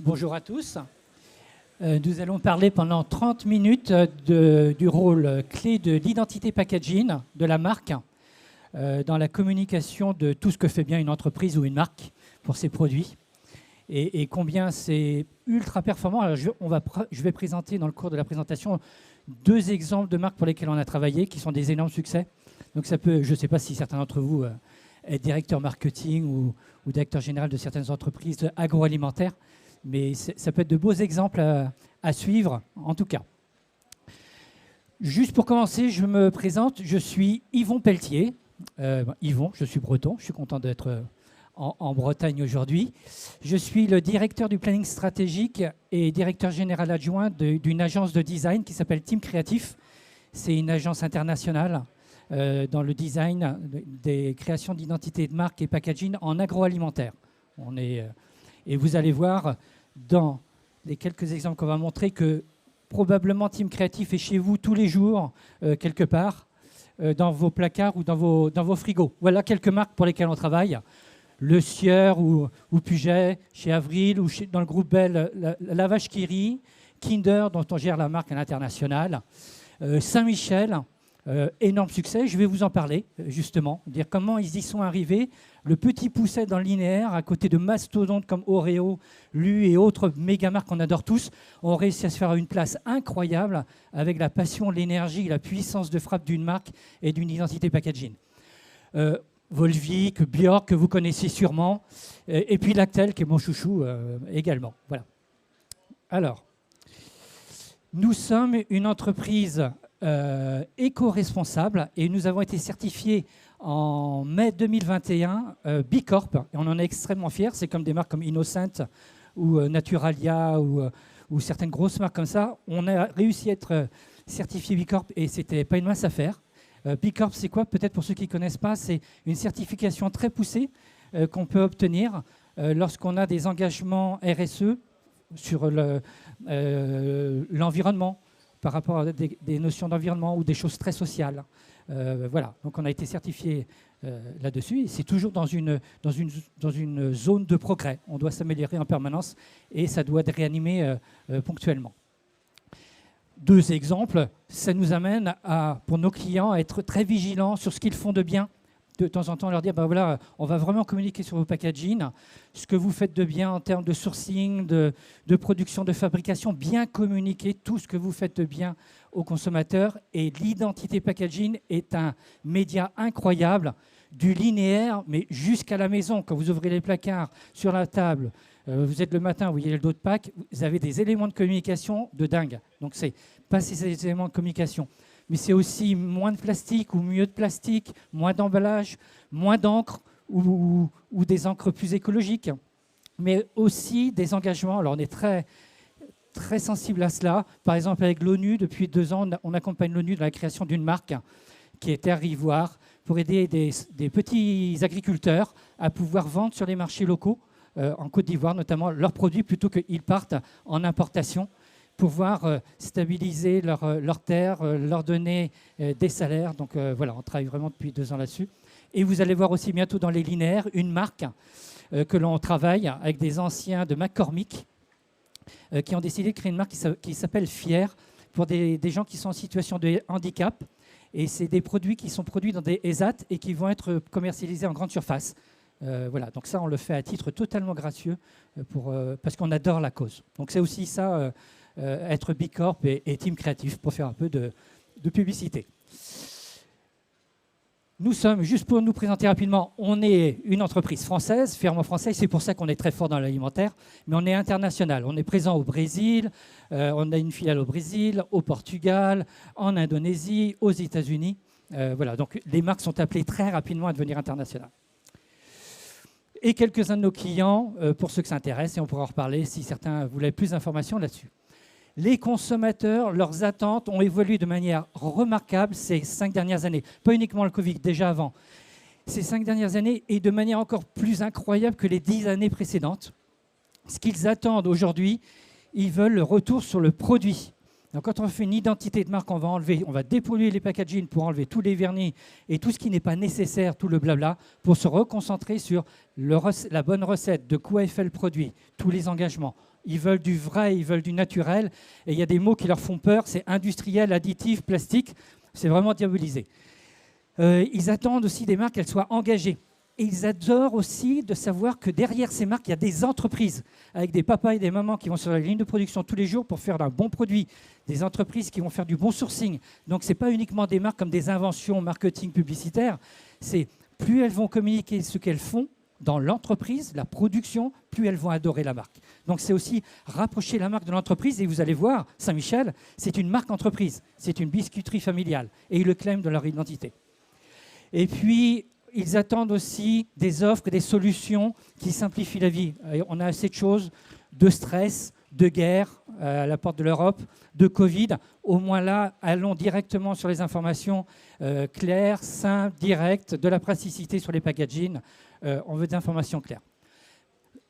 Bonjour à tous. Nous allons parler pendant 30 minutes du rôle clé de l'identité packaging de la marque dans la communication de tout ce que fait bien une entreprise ou une marque pour ses produits et combien c'est ultra performant. Alors je vais présenter dans le cours de la présentation 2 exemples de marques pour lesquelles on a travaillé qui sont des énormes succès. Donc ça peut, je ne sais pas si certains d'entre vous êtes directeur marketing ou directeur général de certaines entreprises agroalimentaires. Mais ça peut être de beaux exemples à suivre, en tout cas. Juste pour commencer, je me présente. Je suis Yvon Pelletier. Yvon, je suis breton. Je suis content d'être en Bretagne aujourd'hui. Je suis le directeur du planning stratégique et directeur général adjoint d'une agence de design qui s'appelle Team Créatif. C'est une agence internationale dans le design des créations d'identité de marque et packaging en agroalimentaire. Et vous allez voir dans les quelques exemples qu'on va montrer que probablement Team Créatif est chez vous tous les jours, quelque part, dans vos placards ou dans vos frigos. Voilà quelques marques pour lesquelles on travaille. Le Sieur ou Puget, chez Avril, ou dans le groupe Bell, la Vache qui rit, Kinder, dont on gère la marque à l'international, Saint-Michel, énorme succès. Je vais vous en parler, justement, dire comment ils y sont arrivés. Le petit pousset dans le linéaire, à côté de mastodontes comme Oreo, Lu et autres méga marques qu'on adore tous, ont réussi à se faire une place incroyable avec la passion, l'énergie, la puissance de frappe d'une marque et d'une identité packaging. Volvic, Björk, que vous connaissez sûrement, et puis Lactel, qui est mon chouchou également. Voilà. Alors, nous sommes une entreprise éco-responsable et nous avons été certifiés en mai 2021 B Corp, et on en est extrêmement fiers. C'est comme des marques comme Innocent ou Naturalia ou certaines grosses marques comme ça. On a réussi à être certifié B Corp et c'était pas une mince affaire. B Corp, c'est quoi? Peut-être pour ceux qui ne connaissent pas, c'est une certification très poussée qu'on peut obtenir lorsqu'on a des engagements RSE sur l'environnement, par rapport à des notions d'environnement ou des choses très sociales. Voilà, donc on a été certifié là-dessus et c'est toujours dans une zone de progrès. On doit s'améliorer en permanence et ça doit être réanimé ponctuellement. 2 exemples, ça nous amène pour nos clients à être très vigilants sur ce qu'ils font de bien. De temps en temps, leur dire, ben voilà, on va vraiment communiquer sur vos packaging, ce que vous faites de bien en termes de sourcing, de production, de fabrication, bien communiquer tout ce que vous faites de bien aux consommateurs. Et l'identité packaging est un média incroyable, du linéaire, mais jusqu'à la maison. Quand vous ouvrez les placards sur la table, vous êtes le matin, vous voyez le dos de Pâques, vous avez des éléments de communication de dingue. Donc, c'est passer ces éléments de communication. Mais c'est aussi moins de plastique ou mieux de plastique, moins d'emballage, moins d'encre ou des encres plus écologiques. Mais aussi des engagements. Alors on est très, très sensible à cela. Par exemple, avec l'ONU, depuis 2 ans, on accompagne l'ONU dans la création d'une marque qui est Terre Ivoire pour aider des petits agriculteurs à pouvoir vendre sur les marchés locaux, en Côte d'Ivoire notamment, leurs produits plutôt qu'ils partent en importation, pouvoir stabiliser leur terre, leur donner des salaires. Donc voilà, on travaille vraiment depuis 2 ans là-dessus. Et vous allez voir aussi bientôt dans les linéaires une marque que l'on travaille avec des anciens de McCormick qui ont décidé de créer une marque qui s'appelle Fier pour des gens qui sont en situation de handicap. Et c'est des produits qui sont produits dans des ESAT et qui vont être commercialisés en grande surface. Voilà, donc ça, on le fait à titre totalement gracieux parce qu'on adore la cause. Donc c'est aussi ça... être B Corp et Team Créatif pour faire un peu de publicité. Nous sommes, juste pour nous présenter rapidement, on est une entreprise française, fièrement française, c'est pour ça qu'on est très fort dans l'alimentaire, mais on est international. On est présent au Brésil, on a une filiale au Brésil, au Portugal, en Indonésie, aux États-Unis. Voilà, donc les marques sont appelées très rapidement à devenir internationales. Et quelques-uns de nos clients, pour ceux que ça intéresse, et on pourra en reparler si certains voulaient plus d'informations là-dessus. Les consommateurs, leurs attentes ont évolué de manière remarquable ces 5 dernières années. Pas uniquement le Covid, déjà avant. Ces 5 dernières années et de manière encore plus incroyable que les 10 années précédentes. Ce qu'ils attendent aujourd'hui, ils veulent le retour sur le produit. Donc, quand on fait une identité de marque, on va dépolluer les packaging pour enlever tous les vernis et tout ce qui n'est pas nécessaire, tout le blabla, pour se reconcentrer sur la bonne recette, de quoi est fait le produit, tous les engagements. Ils veulent du vrai, ils veulent du naturel. Et il y a des mots qui leur font peur, c'est industriel, additif, plastique. C'est vraiment diabolisé. Ils attendent aussi des marques qu'elles soient engagées. Et ils adorent aussi de savoir que derrière ces marques, il y a des entreprises avec des papas et des mamans qui vont sur la ligne de production tous les jours pour faire d'un bon produit, des entreprises qui vont faire du bon sourcing. Donc, ce n'est pas uniquement des marques comme des inventions marketing publicitaire. C'est plus elles vont communiquer ce qu'elles font dans l'entreprise, la production, plus elles vont adorer la marque. Donc, c'est aussi rapprocher la marque de l'entreprise. Et vous allez voir, Saint-Michel, c'est une marque entreprise. C'est une biscuiterie familiale. Et ils le claiment de leur identité. Et puis, ils attendent aussi des offres et des solutions qui simplifient la vie. On a assez de choses, de stress, de guerre à la porte de l'Europe, de Covid. Au moins là, allons directement sur les informations claires, simples, directes, de la praticité sur les packaging. On veut des informations claires.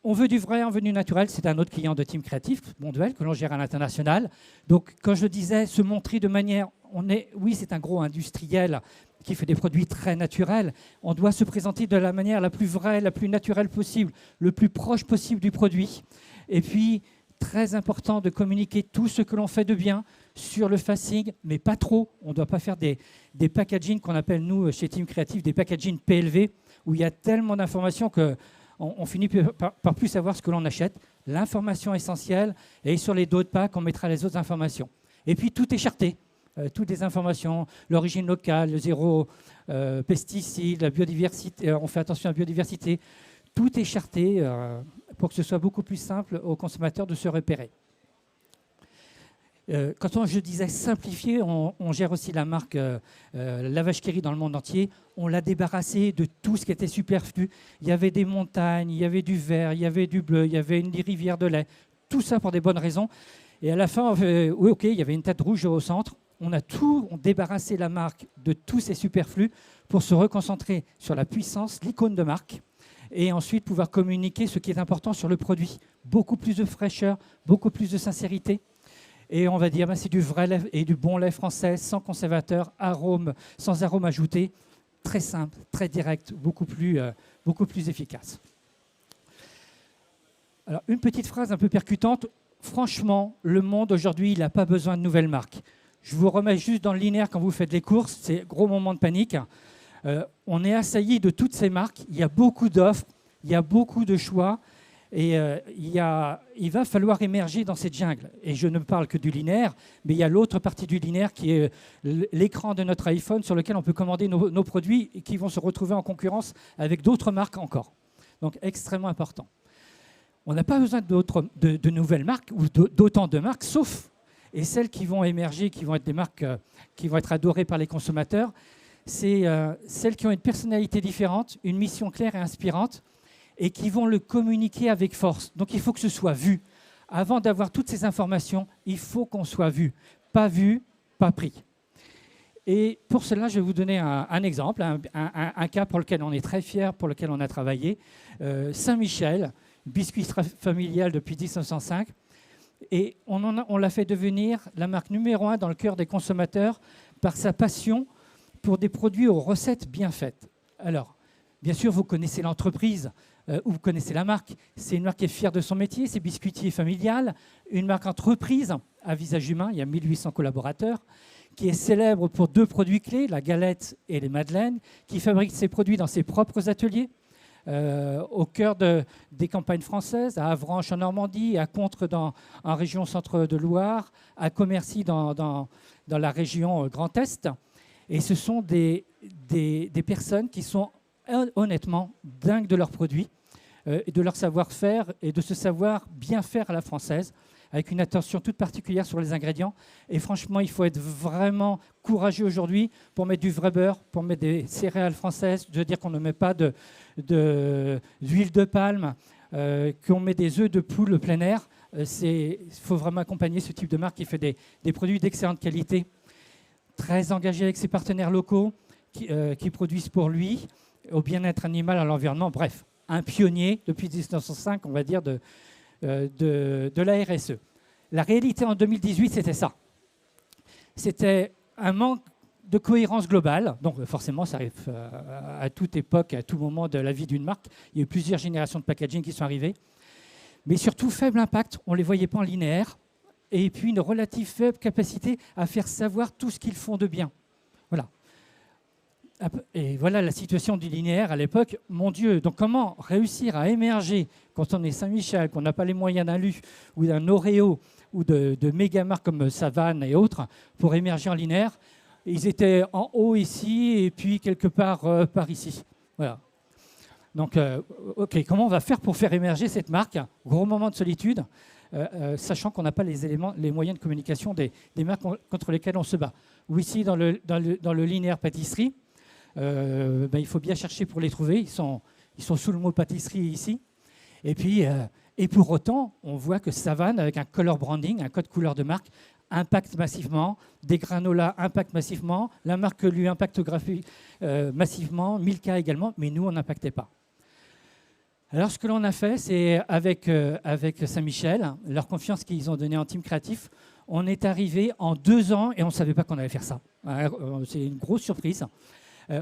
On veut du vrai, on veut du naturel. C'est un autre client de Team Créatif, Bonduel, que l'on gère à l'international. Donc, quand je disais se montrer de manière... Oui, c'est un gros industriel qui fait des produits très naturels. On doit se présenter de la manière la plus vraie, la plus naturelle possible, le plus proche possible du produit. Et puis, très important de communiquer tout ce que l'on fait de bien sur le facing, mais pas trop. On ne doit pas faire des packaging qu'on appelle, nous, chez Team Créatif, des packaging PLV, où il y a tellement d'informations qu'on finit par plus savoir ce que l'on achète. L'information essentielle, et sur les dos de pack, on mettra les autres informations. Et puis, tout est charté. Toutes les informations, l'origine locale, le zéro pesticides, la biodiversité, on fait attention à la biodiversité. Tout est charté pour que ce soit beaucoup plus simple aux consommateurs de se repérer. Quand je disais simplifier, on gère aussi la marque La Vache qui rit dans le monde entier. On l'a débarrassé de tout ce qui était superflu. Il y avait des montagnes, il y avait du vert, il y avait du bleu, il y avait une rivière de lait. Tout ça pour des bonnes raisons. Et à la fin, oui, ok, il y avait une tête rouge au centre. On a débarrassé la marque de tous ces superflus pour se reconcentrer sur la puissance, l'icône de marque, et ensuite pouvoir communiquer ce qui est important sur le produit. Beaucoup plus de fraîcheur, beaucoup plus de sincérité. Et on va dire, c'est du vrai lait et du bon lait français, sans conservateur, sans arôme ajouté. Très simple, très direct, beaucoup plus efficace. Alors, une petite phrase un peu percutante. Franchement, le monde aujourd'hui, il n'a pas besoin de nouvelles marques. Je vous remets juste dans le linéaire quand vous faites les courses, c'est gros moment de panique. On est assailli de toutes ces marques, il y a beaucoup d'offres, il y a beaucoup de choix, et il va falloir émerger dans cette jungle. Et je ne parle que du linéaire, mais il y a l'autre partie du linéaire qui est l'écran de notre iPhone sur lequel on peut commander nos produits et qui vont se retrouver en concurrence avec d'autres marques encore. Donc extrêmement important. On n'a pas besoin de nouvelles marques ou d'autant de marques, sauf... Et celles qui vont émerger, qui vont être des marques qui vont être adorées par les consommateurs, c'est celles qui ont une personnalité différente, une mission claire et inspirante, et qui vont le communiquer avec force. Donc il faut que ce soit vu. Avant d'avoir toutes ces informations, il faut qu'on soit vu. Pas vu, pas pris. Et pour cela, je vais vous donner un exemple, un cas pour lequel on est très fiers, pour lequel on a travaillé. Saint-Michel, biscuiterie familiale depuis 1905. Et on l'a fait devenir la marque numéro 1 dans le cœur des consommateurs par sa passion pour des produits aux recettes bien faites. Alors, bien sûr, vous connaissez l'entreprise ou vous connaissez la marque. C'est une marque qui est fière de son métier, c'est Biscuitier Familial, une marque entreprise à visage humain, il y a 1800 collaborateurs, qui est célèbre pour 2 produits clés, la galette et les madeleines, qui fabrique ses produits dans ses propres ateliers. Au cœur des campagnes françaises, à Avranches en Normandie, à Contres en région centre de Loire, à Commercy dans la région Grand Est. Et ce sont des personnes qui sont honnêtement dingues de leurs produits, et de leur savoir-faire et de ce savoir bien faire à la française, avec une attention toute particulière sur les ingrédients. Et franchement, il faut être vraiment courageux aujourd'hui pour mettre du vrai beurre, pour mettre des céréales françaises, de dire qu'on ne met pas d'huile de palme, qu'on met des œufs de poule plein air. Il faut vraiment accompagner ce type de marque qui fait des produits d'excellente qualité, très engagé avec ses partenaires locaux, qui produisent pour lui, au bien-être animal, à l'environnement. Bref, un pionnier depuis 1905, on va dire, de la RSE. La réalité en 2018, c'était ça. c'était un manque de cohérence globale. Donc forcément, ça arrive à toute époque, à tout moment de la vie d'une marque. Il y a eu plusieurs générations de packaging qui sont arrivées. Mais surtout, faible impact, on ne les voyait pas en linéaire. Et puis une relative faible capacité à faire savoir tout ce qu'ils font de bien. Voilà. Et voilà la situation du linéaire à l'époque. Mon Dieu, donc comment réussir à émerger quand on est Saint-Michel, qu'on n'a pas les moyens d'un Lu ou d'un Oreo ou de méga marques comme Savane et autres pour émerger en linéaire. Ils étaient en haut ici et puis quelque part par ici. Voilà. Donc, OK, comment on va faire pour faire émerger cette marque? Gros moment de solitude, sachant qu'on n'a pas les éléments, les moyens de communication des marques contre lesquelles on se bat. Ou ici, dans le linéaire pâtisserie, il faut bien chercher pour les trouver. Ils sont sous le mot pâtisserie ici. Et puis, et pour autant, on voit que Savane, avec un color branding, un code couleur de marque, impacte massivement, des granolas impactent massivement, la marque lui impacte massivement, Milka également, mais nous, on n'impactait pas. Alors, ce que l'on a fait, c'est avec Saint-Michel, leur confiance qu'ils ont donnée en team créatif, on est arrivé en 2 ans et on ne savait pas qu'on allait faire ça. C'est une grosse surprise.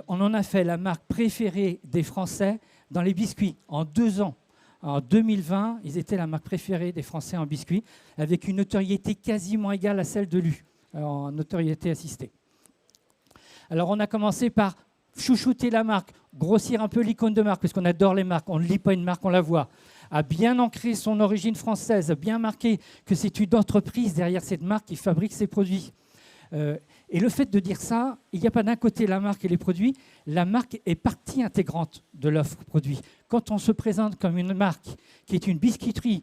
On en a fait la marque préférée des Français dans les biscuits en 2 ans. En 2020, ils étaient la marque préférée des Français en biscuits, avec une notoriété quasiment égale à celle de Lu, en notoriété assistée. Alors, on a commencé par chouchouter la marque, grossir un peu l'icône de marque, parce qu'on adore les marques, on ne lit pas une marque, on la voit, à bien ancrer son origine française, à bien marquer que c'est une entreprise derrière cette marque qui fabrique ses produits. Et le fait de dire ça, il n'y a pas d'un côté la marque et les produits, la marque est partie intégrante de l'offre produit. Quand on se présente comme une marque qui est une biscuiterie,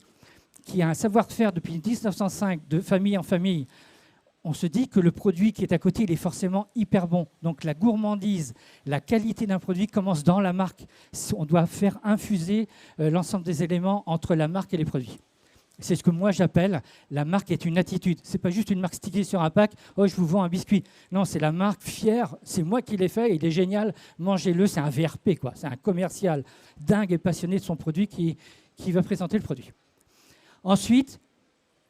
qui a un savoir-faire depuis 1905, de famille en famille, on se dit que le produit qui est à côté, il est forcément hyper bon. Donc la gourmandise, la qualité d'un produit commence dans la marque. On doit faire infuser l'ensemble des éléments entre la marque et les produits. C'est ce que moi j'appelle la marque est une attitude. Ce n'est pas juste une marque stickée sur un pack, « Oh, je vous vends un biscuit ». Non, c'est la marque fière, c'est moi qui l'ai fait, il est génial, mangez-le, c'est un VRP, quoi. C'est un commercial dingue et passionné de son produit qui va présenter le produit. Ensuite,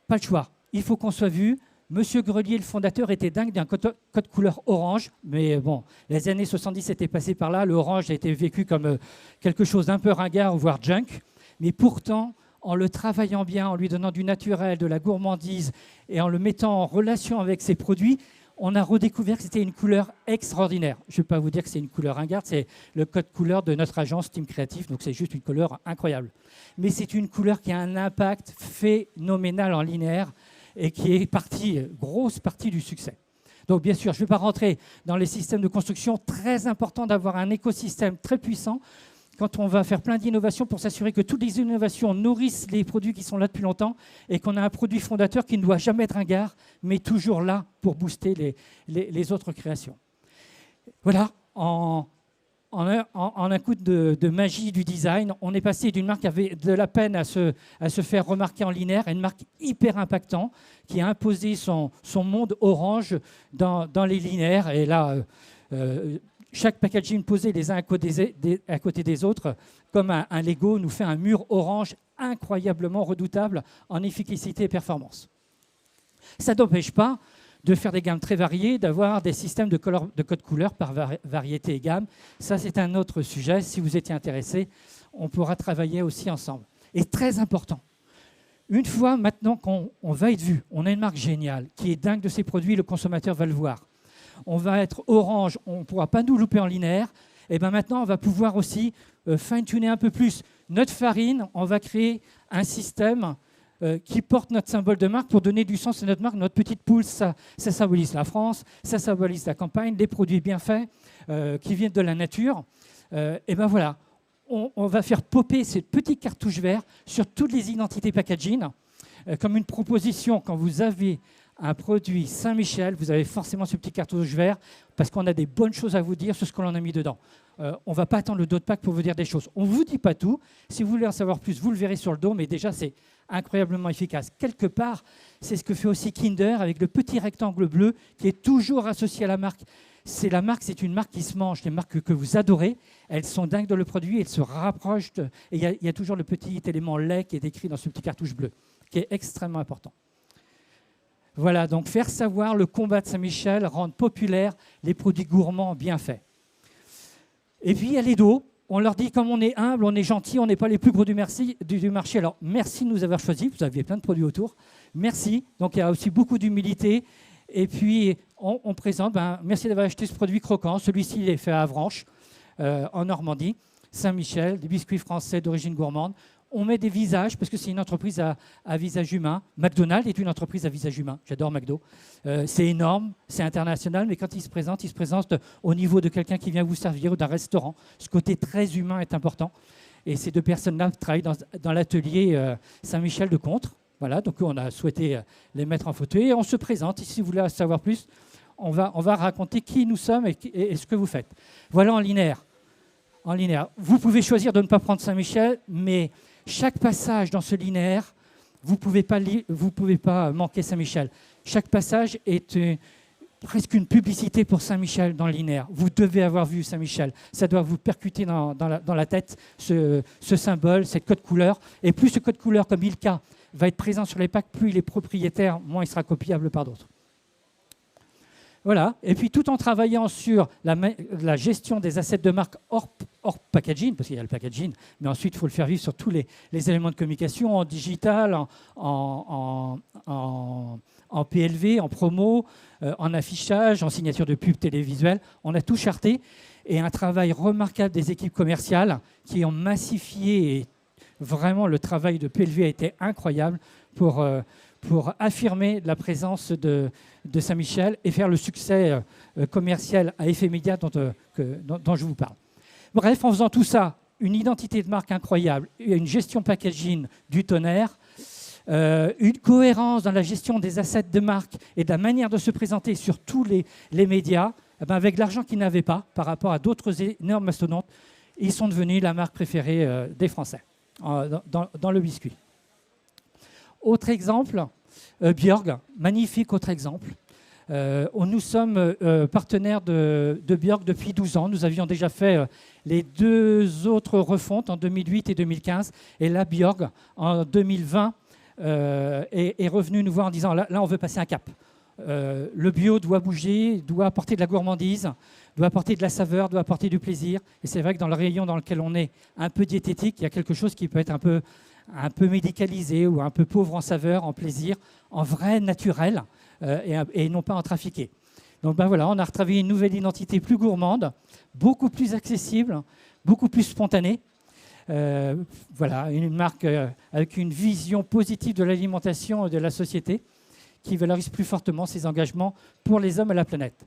pas le choix, il faut qu'on soit vu. Monsieur Grelier, le fondateur, était dingue d'un code couleur orange, mais bon, les années 70 étaient passées par là, le orange a été vécu comme quelque chose d'un peu ringard, voire junk, mais pourtant, en le travaillant bien, en lui donnant du naturel, de la gourmandise et en le mettant en relation avec ses produits, on a redécouvert que c'était une couleur extraordinaire. Je ne vais pas vous dire que c'est une couleur ringarde, c'est le code couleur de notre agence Team Créatif, donc c'est juste une couleur incroyable. Mais c'est une couleur qui a un impact phénoménal en linéaire et qui est grosse partie du succès. Donc bien sûr, je ne vais pas rentrer dans les systèmes de construction, très important d'avoir un écosystème très puissant quand on va faire plein d'innovations pour s'assurer que toutes les innovations nourrissent les produits qui sont là depuis longtemps et qu'on a un produit fondateur qui ne doit jamais être ringard, mais toujours là pour booster les autres créations. Voilà, en un coup de magie du design, on est passé d'une marque qui avait de la peine à se faire remarquer en linéaire à une marque hyper impactante qui a imposé son monde orange dans les linéaires. Et là, chaque packaging posé les uns à côté des autres, comme un Lego, nous fait un mur orange incroyablement redoutable en efficacité et performance. Ça n'empêche pas de faire des gammes très variées, d'avoir des systèmes de code couleur par variété et gamme. Ça, c'est un autre sujet. Si vous étiez intéressé, on pourra travailler aussi ensemble. Et très important, une fois maintenant qu'on va être vu, on a une marque géniale qui est dingue de ses produits, le consommateur va le voir. On va être orange, on ne pourra pas nous louper en linéaire. Et bien maintenant, on va pouvoir aussi fine-tuner un peu plus notre farine. On va créer un système qui porte notre symbole de marque pour donner du sens à notre marque. Notre petite poule, ça symbolise la France, ça symbolise la campagne, des produits bien faits qui viennent de la nature. Et bien voilà, on va faire popper cette petite cartouche verte sur toutes les identités packaging comme une proposition quand vous avez un produit Saint-Michel, vous avez forcément ce petit cartouche vert parce qu'on a des bonnes choses à vous dire sur ce qu'on a mis dedans. On ne va pas attendre le dos de Pâques pour vous dire des choses. On ne vous dit pas tout. Si vous voulez en savoir plus, vous le verrez sur le dos, mais déjà, c'est incroyablement efficace. Quelque part, c'est ce que fait aussi Kinder avec le petit rectangle bleu qui est toujours associé à la marque. C'est une marque qui se mange, des marques que vous adorez. Elles sont dingues dans le produit, elles se rapprochent. Et il y a toujours le petit élément lait qui est écrit dans ce petit cartouche bleu, qui est extrêmement important. Voilà, donc faire savoir le combat de Saint-Michel, rendre populaire les produits gourmands bien faits. Et puis il y a les dos. On leur dit comme on est humble, on est gentil, on n'est pas les plus gros du marché. Alors merci de nous avoir choisis, vous aviez plein de produits autour. Merci. Donc il y a aussi beaucoup d'humilité. Et puis on présente, merci d'avoir acheté ce produit croquant. Celui-ci il est fait à Avranches, en Normandie. Saint-Michel, des biscuits français d'origine gourmande. On met des visages, parce que c'est une entreprise à visage humain. McDonald's est une entreprise à visage humain. J'adore McDo. C'est énorme, c'est international, mais quand il se présente au niveau de quelqu'un qui vient vous servir ou d'un restaurant. Ce côté très humain est important. Et ces deux personnes-là travaillent dans l'atelier Saint-Michel de Contres. Voilà, donc on a souhaité les mettre en photo. Et on se présente. Et si vous voulez en savoir plus, on va raconter qui nous sommes et ce que vous faites. Voilà en linéaire. En linéaire. Vous pouvez choisir de ne pas prendre Saint-Michel, mais chaque passage dans ce linéaire, vous ne pouvez pas manquer Saint-Michel. Chaque passage est presque une publicité pour Saint-Michel dans le linéaire. Vous devez avoir vu Saint-Michel. Ça doit vous percuter dans la tête, ce symbole, cette code couleur. Et plus ce code couleur, comme Ilka, va être présent sur les packs, plus il est propriétaire, moins il sera copiable par d'autres. Voilà. Et puis tout en travaillant sur la gestion des assets de marque hors packaging, parce qu'il y a le packaging, mais ensuite il faut le faire vivre sur tous les éléments de communication, en digital, en PLV, en promo, en affichage, en signature de pub télévisuelle. On a tout charté et un travail remarquable des équipes commerciales qui ont massifié, et vraiment le travail de PLV a été incroyable pour affirmer la présence de Saint-Michel et faire le succès commercial à effet média dont je vous parle. Bref, en faisant tout ça, une identité de marque incroyable, une gestion packaging du tonnerre, une cohérence dans la gestion des assets de marque et de la manière de se présenter sur tous les médias, avec l'argent qu'ils n'avaient pas par rapport à d'autres énormes mastodontes, ils sont devenus la marque préférée des Français dans le biscuit. Autre exemple, Björg, magnifique autre exemple. Nous sommes partenaires de Björg depuis 12 ans. Nous avions déjà fait les deux autres refontes en 2008 et 2015. Et là, Björg, en 2020, est revenu nous voir en disant là, on veut passer un cap. Le bio doit bouger, doit apporter de la gourmandise, doit apporter de la saveur, doit apporter du plaisir. Et c'est vrai que dans le rayon dans lequel on est, un peu diététique, il y a quelque chose qui peut être un peu médicalisé ou un peu pauvre en saveur, en plaisir, en vrai naturel et non pas en trafiqué. Donc voilà, on a retravaillé une nouvelle identité plus gourmande, beaucoup plus accessible, beaucoup plus spontanée. Voilà, une marque avec une vision positive de l'alimentation et de la société qui valorise plus fortement ses engagements pour les hommes et la planète.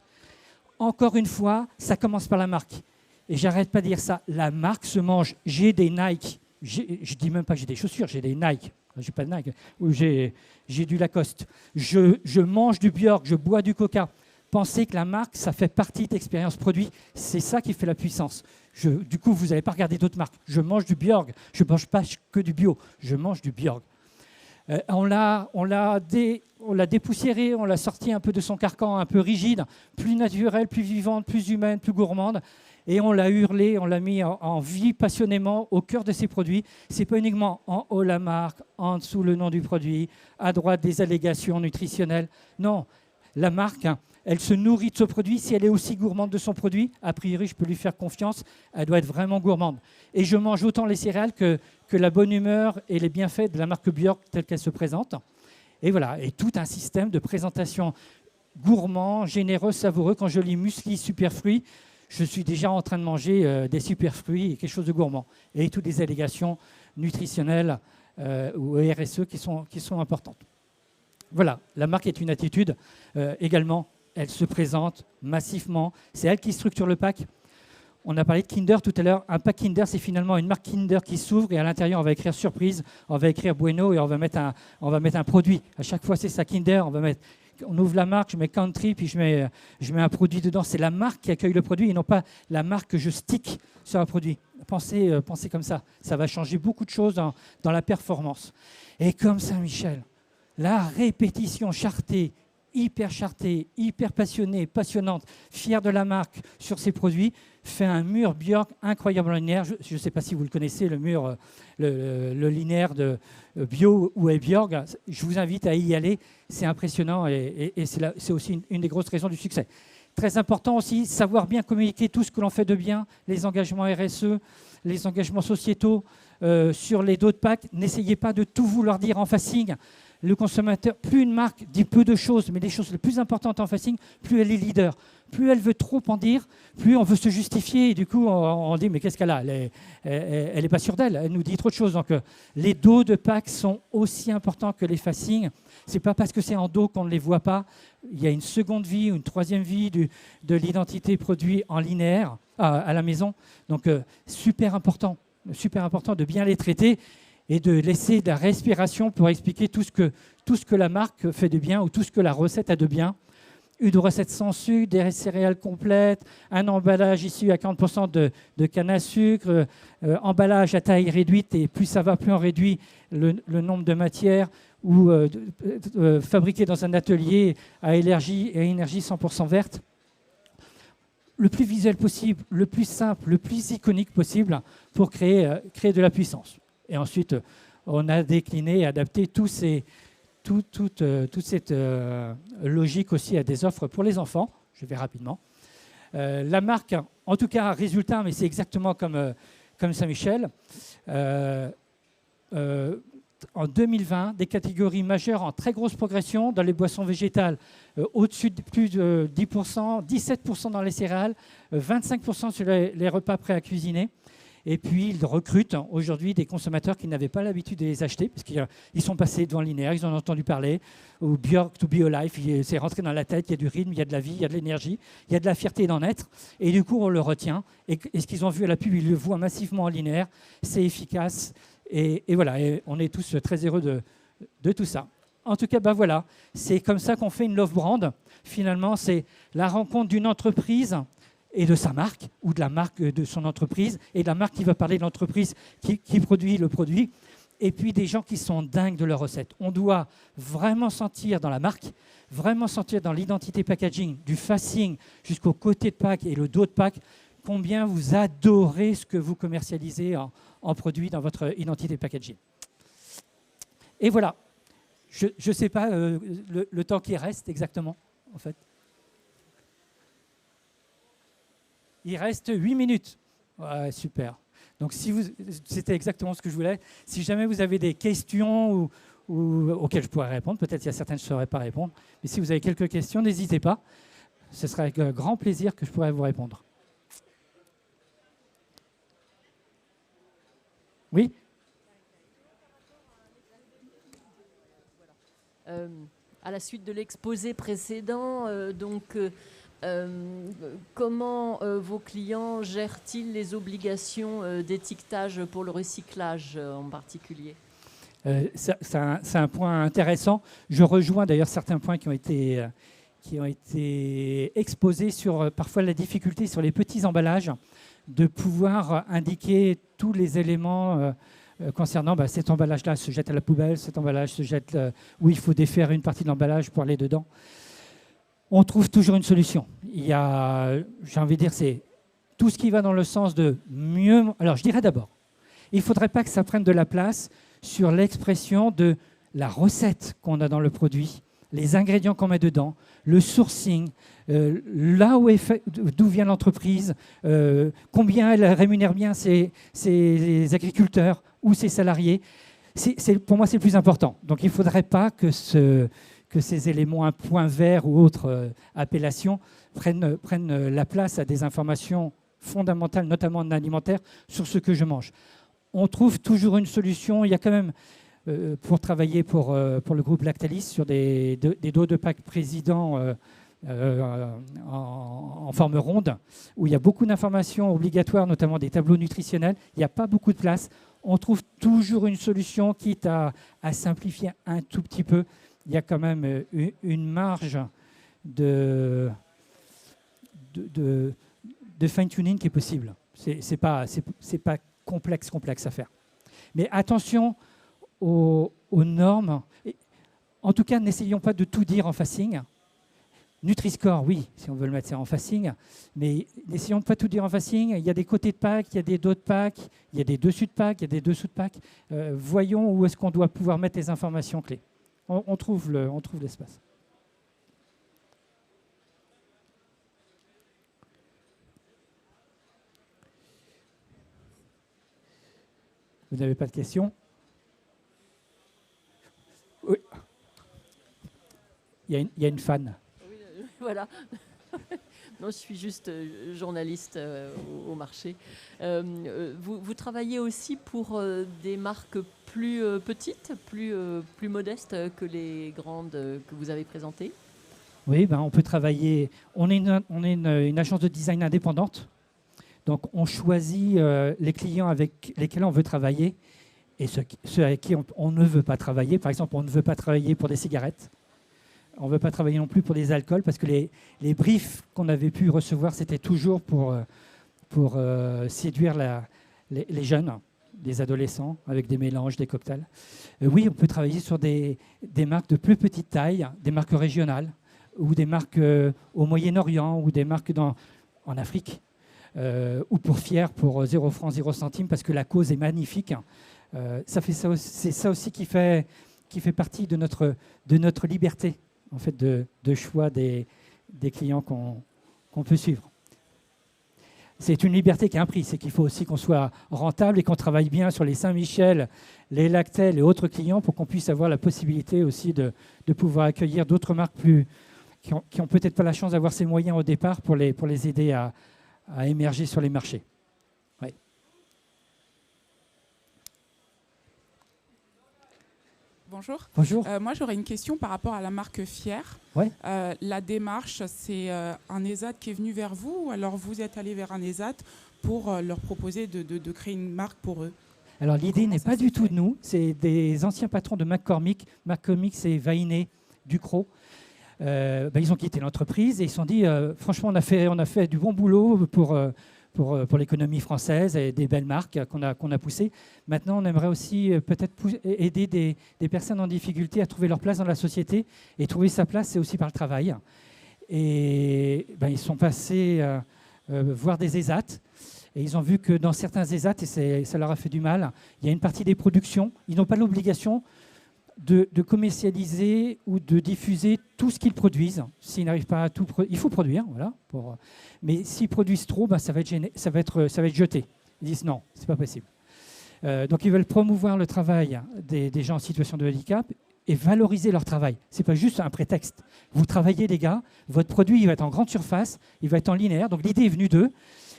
Encore une fois, ça commence par la marque. Et j'arrête pas de dire ça. La marque se mange. J'ai des Nike. Je ne dis même pas que j'ai des chaussures, j'ai des Nike. J'ai pas de Nike. Ou j'ai du Lacoste. Je mange du Björk, je bois du Coca. Pensez que la marque, ça fait partie de l'expérience produit. C'est ça qui fait la puissance. Du coup, vous n'allez pas regarder d'autres marques. Je mange du Björk. Je ne mange pas que du bio. Je mange du Björk. On l'a dépoussiéré, on l'a sorti un peu de son carcan un peu rigide, plus naturelle, plus vivante, plus humaine, plus gourmande. Et on l'a hurlé, on l'a mis en vie passionnément au cœur de ses produits. Ce n'est pas uniquement en haut la marque, en dessous le nom du produit, à droite des allégations nutritionnelles. Non, la marque, elle se nourrit de ce produit. Si elle est aussi gourmande de son produit, a priori, je peux lui faire confiance, elle doit être vraiment gourmande. Et je mange autant les céréales que la bonne humeur et les bienfaits de la marque Björk telle qu'elle se présente. Et voilà, et tout un système de présentation gourmand, généreux, savoureux. Quand je lis muesli super fruits, je suis déjà en train de manger des super fruits et quelque chose de gourmand. Et toutes les allégations nutritionnelles ou RSE qui sont importantes. Voilà, la marque est une attitude également. Elle se présente massivement. C'est elle qui structure le pack. On a parlé de Kinder tout à l'heure. Un pack Kinder, c'est finalement une marque Kinder qui s'ouvre et à l'intérieur, on va écrire surprise, on va écrire Bueno et on va mettre un produit. À chaque fois, c'est ça Kinder. On ouvre la marque, je mets country, puis je mets un produit dedans. C'est la marque qui accueille le produit et non pas la marque que je stick sur un produit. Pensez comme ça. Ça va changer beaucoup de choses dans la performance. Et comme Saint-Michel, la répétition chartée, hyper passionnée, passionnante, fière de la marque sur ses produits, fait un mur Björk incroyablement linéaire. Je ne sais pas si vous le connaissez, le mur, le linéaire de Bio ou Björk. Je vous invite à y aller. C'est impressionnant et c'est aussi une des grosses raisons du succès. Très important aussi, savoir bien communiquer tout ce que l'on fait de bien, les engagements RSE, les engagements sociétaux sur les dos de pack. N'essayez pas de tout vouloir dire en facing. Le consommateur, plus une marque dit peu de choses, mais les choses les plus importantes en facing, plus elle est leader. Plus elle veut trop en dire, plus on veut se justifier. Et du coup, on dit, mais qu'est-ce qu'elle a? Elle n'est pas sûre d'elle. Elle nous dit trop de choses. Donc, les dos de pack sont aussi importants que les facings. Ce n'est pas parce que c'est en dos qu'on ne les voit pas. Il y a une seconde vie ou une troisième vie de l'identité produit en linéaire à la maison. Donc, super important de bien les traiter et de laisser de la respiration pour expliquer tout ce que la marque fait de bien ou tout ce que la recette a de bien. Une recette sans sucre, des céréales complètes, un emballage issu à 40% de canne à sucre, emballage à taille réduite, et plus ça va, plus on réduit le nombre de matières, ou fabriqué dans un atelier à énergie 100% verte. Le plus visuel possible, le plus simple, le plus iconique possible pour créer de la puissance. Et ensuite, on a décliné et adapté toute cette logique aussi à des offres pour les enfants. Je vais rapidement. La marque, en tout cas, résultat, mais c'est exactement comme Saint-Michel. En 2020, des catégories majeures en très grosse progression dans les boissons végétales, au-dessus de plus de 10%, 17% dans les céréales, 25% sur les repas prêts à cuisiner. Et puis, ils recrutent aujourd'hui des consommateurs qui n'avaient pas l'habitude de les acheter, parce qu'ils sont passés devant le linéaire, ils en ont entendu parler, ou Björk to BioLife, c'est rentré dans la tête, il y a du rythme, il y a de la vie, il y a de l'énergie, il y a de la fierté d'en être, et du coup, on le retient. Et ce qu'ils ont vu à la pub, ils le voient massivement en linéaire, c'est efficace, et voilà, et on est tous très heureux de tout ça. En tout cas, voilà, c'est comme ça qu'on fait une love brand. Finalement, c'est la rencontre d'une entreprise et de sa marque, ou de la marque de son entreprise, et de la marque qui va parler de l'entreprise qui produit le produit, et puis des gens qui sont dingues de leur recette. On doit vraiment sentir dans la marque, vraiment sentir dans l'identité packaging, du facing jusqu'au côté de pack et le dos de pack, combien vous adorez ce que vous commercialisez en produit dans votre identité packaging. Et voilà, je ne sais pas le temps qui reste exactement, en fait. Il reste 8 minutes. Ouais, super. Donc, c'était exactement ce que je voulais. Si jamais vous avez des questions auxquelles je pourrais répondre, peut-être qu'il y a certaines que je ne saurais pas répondre, mais si vous avez quelques questions, n'hésitez pas. Ce sera avec grand plaisir que je pourrais vous répondre. Oui ? À la suite de l'exposé précédent, comment vos clients gèrent-ils les obligations d'étiquetage pour le recyclage en particulier ? C'est un point intéressant. Je rejoins d'ailleurs certains points qui ont été exposés sur parfois la difficulté sur les petits emballages de pouvoir indiquer tous les éléments concernant cet emballage-là se jette à la poubelle, cet emballage se jette où il faut défaire une partie de l'emballage pour aller dedans. On trouve toujours une solution. J'ai envie de dire, c'est tout ce qui va dans le sens de mieux... Alors, je dirais d'abord, il ne faudrait pas que ça prenne de la place sur l'expression de la recette qu'on a dans le produit, les ingrédients qu'on met dedans, le sourcing, là où d'où vient l'entreprise, combien elle rémunère bien ses agriculteurs ou ses salariés. Pour moi, c'est le plus important. Donc, il ne faudrait pas que ces éléments, un point vert ou autre appellation, prennent la place à des informations fondamentales, notamment en alimentaire, sur ce que je mange. On trouve toujours une solution. Il y a quand même, pour travailler pour le groupe Lactalis, sur des dos de pack président en forme ronde, où il y a beaucoup d'informations obligatoires, notamment des tableaux nutritionnels. Il n'y a pas beaucoup de place. On trouve toujours une solution, quitte à simplifier un tout petit peu. Il y a quand même une marge de fine-tuning qui est possible. C'est pas complexe à faire. Mais attention aux normes. En tout cas, n'essayons pas de tout dire en facing. Nutri-Score, oui, si on veut le mettre ça en facing, mais essayons de ne pas tout dire en facing. Il y a des côtés de pack, il y a des dos de pack, il y a des dessus de pack, il y a des dessous de pack. Voyons où est-ce qu'on doit pouvoir mettre les informations clés. On trouve l'espace. Vous n'avez pas de questions? Oui. Il y a une fan. Voilà. Non, je suis juste journaliste au marché. Vous travaillez aussi pour des marques plus petites, plus modestes que les grandes que vous avez présentées? Oui, ben on peut travailler. On est une agence de design indépendante. Donc, on choisit les clients avec lesquels on veut travailler et ceux avec qui on ne veut pas travailler. Par exemple, on ne veut pas travailler pour des cigarettes. On ne veut pas travailler non plus pour des alcools parce que les briefs qu'on avait pu recevoir, c'était toujours pour séduire les jeunes, les adolescents, avec des mélanges, des cocktails. Oui, on peut travailler sur des marques de plus petite taille, des marques régionales ou des marques au Moyen-Orient ou des marques en Afrique. Ou pour Fier, pour 0 francs, 0 centimes, parce que la cause est magnifique. C'est ça aussi qui fait partie de notre liberté, en fait, de choix des clients qu'on peut suivre. C'est une liberté qui a un prix, c'est qu'il faut aussi qu'on soit rentable et qu'on travaille bien sur les Saint-Michel, les Lactel et autres clients pour qu'on puisse avoir la possibilité aussi de pouvoir accueillir d'autres marques qui n'ont peut-être pas la chance d'avoir ces moyens au départ pour les aider à émerger sur les marchés. Ouais. Bonjour. Bonjour. Moi, j'aurais une question par rapport à la marque Fier. Ouais. La démarche, c'est un ESAT qui est venu vers vous ou alors vous êtes allé vers un ESAT pour leur proposer de créer une marque pour eux? Alors, l'idée n'est pas du tout de nous. C'est des anciens patrons de McCormick. McCormick, c'est Vainé, Ducrot. Ils ont quitté l'entreprise et ils se sont dit franchement, on a fait du bon boulot pour l'économie française et des belles marques qu'on a poussées. Maintenant, on aimerait aussi peut-être aider des personnes en difficulté à trouver leur place dans la société. Et trouver sa place, c'est aussi par le travail. Et ils sont passés voir des ESAT. Et ils ont vu que dans certains ESAT, et ça leur a fait du mal, il y a une partie des productions. Ils n'ont pas l'obligation de commercialiser ou de diffuser tout ce qu'ils produisent. S'ils n'arrivent pas à tout il faut produire, voilà. Mais s'ils produisent trop, ça va être jeté. Ils disent non, c'est pas possible. Donc ils veulent promouvoir le travail des gens en situation de handicap et valoriser leur travail. C'est pas juste un prétexte. Vous travaillez, les gars, votre produit il va être en grande surface, il va être en linéaire. Donc l'idée est venue d'eux.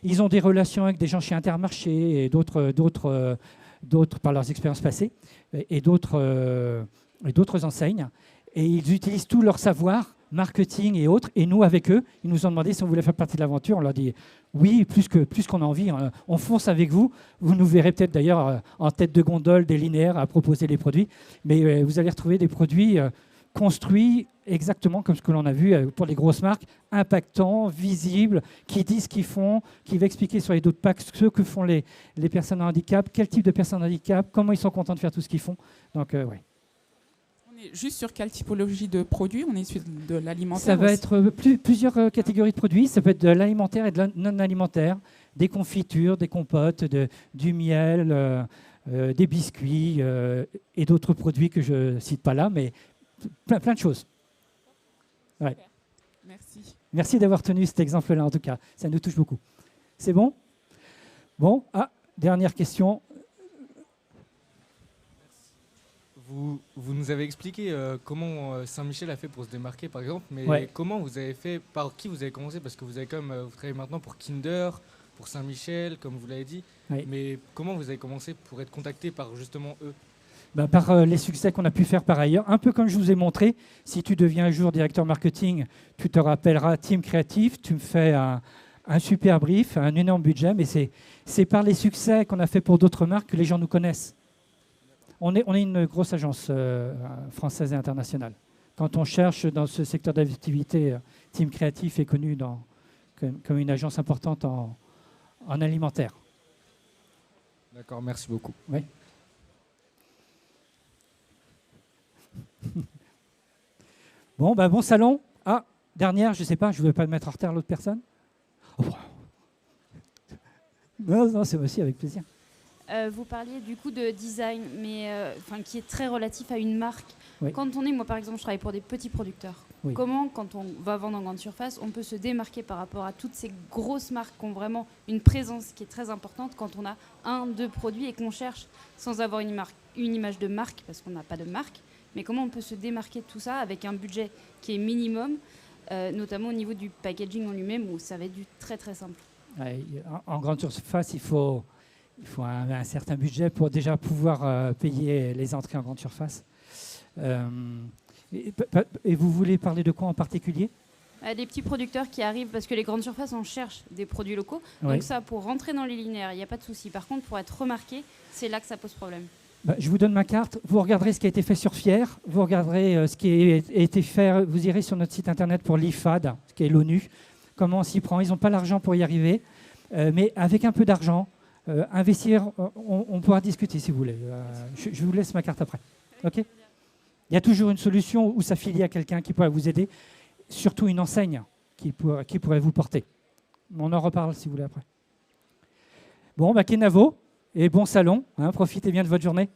Ils ont des relations avec des gens chez Intermarché et d'autres par leurs expériences passées et d'autres enseignes. Et ils utilisent tout leur savoir, marketing et autres. Et nous, avec eux, ils nous ont demandé si on voulait faire partie de l'aventure. On leur dit oui, plus qu'on a envie. On fonce avec vous. Vous nous verrez peut-être d'ailleurs en tête de gondole des linéaires à proposer les produits. Mais vous allez retrouver des produits construits exactement comme ce que l'on a vu pour les grosses marques, impactants, visibles, qui disent ce qu'ils font, qui va expliquer sur les dos de packs ce que font les personnes en handicap, quel type de personnes en handicap, comment ils sont contents de faire tout ce qu'ils font. Donc, ouais. On est juste sur quelle typologie de produits? On est sur de l'alimentaire? Ça va aussi être plusieurs catégories de produits. Ça peut être de l'alimentaire et de la non-alimentaire, des confitures, des compotes, du miel, des biscuits et d'autres produits que je ne cite pas là, mais plein de choses. Ouais. Merci. Merci d'avoir tenu cet exemple-là, en tout cas. Ça nous touche beaucoup. C'est bon? Bon. Dernière question. Vous nous avez expliqué comment Saint-Michel a fait pour se démarquer, par exemple, mais Ouais. comment vous avez fait, par qui vous avez commencé? Parce que vous travaillez maintenant pour Kinder, pour Saint-Michel, comme vous l'avez dit. Ouais. Mais comment vous avez commencé pour être contacté par justement eux? Par les succès qu'on a pu faire par ailleurs, un peu comme je vous ai montré. Si tu deviens un jour directeur marketing, tu te rappelleras Team Créatif, tu me fais un super brief, un énorme budget, mais c'est par les succès qu'on a fait pour d'autres marques que les gens nous connaissent. On est une grosse agence française et internationale. Quand on cherche dans ce secteur d'activité, Team Créatif est connu comme une agence importante en alimentaire. D'accord, merci beaucoup. Oui. Bon salon. Dernière, je ne sais pas, je ne veux pas me mettre en retard l'autre personne. Oh, non, c'est aussi avec plaisir. Vous parliez du coup de design, mais qui est très relatif à une marque. Oui. Quand on est, moi par exemple, je travaille pour des petits producteurs. Oui. Comment, quand on va vendre en grande surface, on peut se démarquer par rapport à toutes ces grosses marques qui ont vraiment une présence qui est très importante quand on a 1-2 produits et qu'on cherche sans avoir une image de marque, parce qu'on n'a pas de marque, mais comment on peut se démarquer de tout ça avec un budget qui est minimum, notamment au niveau du packaging en lui-même, où ça va être du très très simple. Ouais, en grande surface, il faut un certain budget pour déjà pouvoir payer les entrées en grande surface. Et vous voulez parler de quoi en particulier? Des petits producteurs qui arrivent, parce que les grandes surfaces, on cherche des produits locaux. Oui. Donc ça, pour rentrer dans les linéaires, il n'y a pas de souci. Par contre, pour être remarqué, c'est là que ça pose problème. Je vous donne ma carte. Vous regarderez ce qui a été fait sur Fier. Vous regarderez ce qui a été fait. Vous irez sur notre site internet pour l'IFAD, qui est l'ONU. Comment on s'y prend. Ils n'ont pas l'argent pour y arriver. Mais avec un peu d'argent, investir, on pourra discuter si vous voulez. Je vous laisse ma carte après. OK ? Il y a toujours une solution où s'affilier à quelqu'un qui pourrait vous aider, surtout une enseigne qui pourrait vous porter. On en reparle si vous voulez après. Bon, Kenavo, et bon salon. Profitez bien de votre journée.